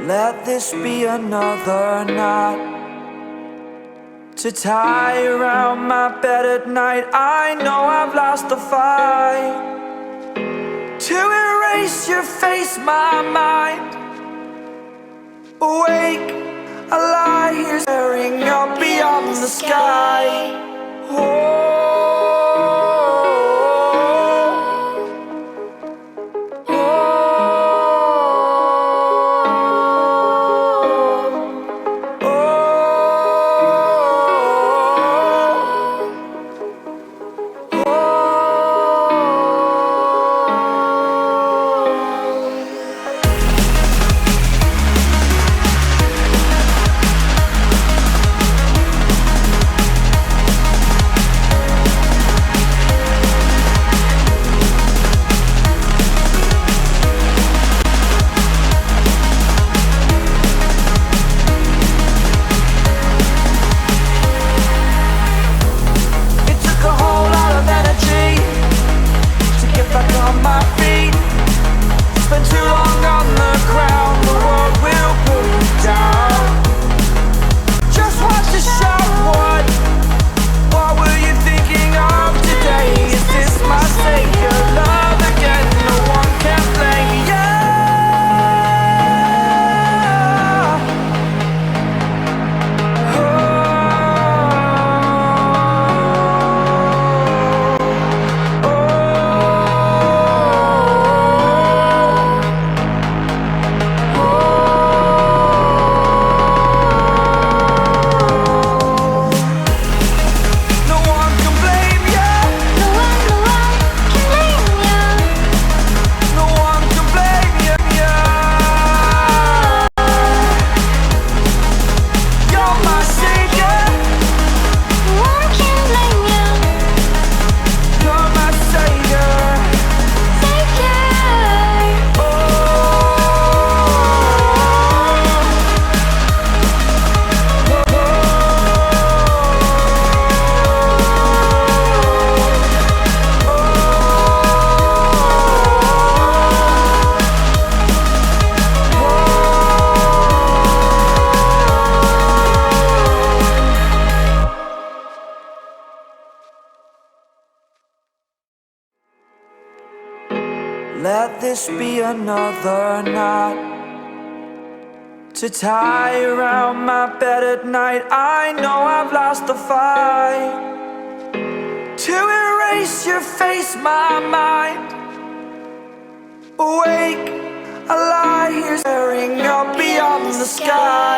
Let this be another knot to tie around my bed at night. I know I've lost the fight to erase your face, my mind. Awake, I lie here staring up beyond the sky. Oh. Let this be another knot to tie around my bed at night. I know I've lost the fight to erase your face, my mind. Awake, I lie here staring up beyond the sky.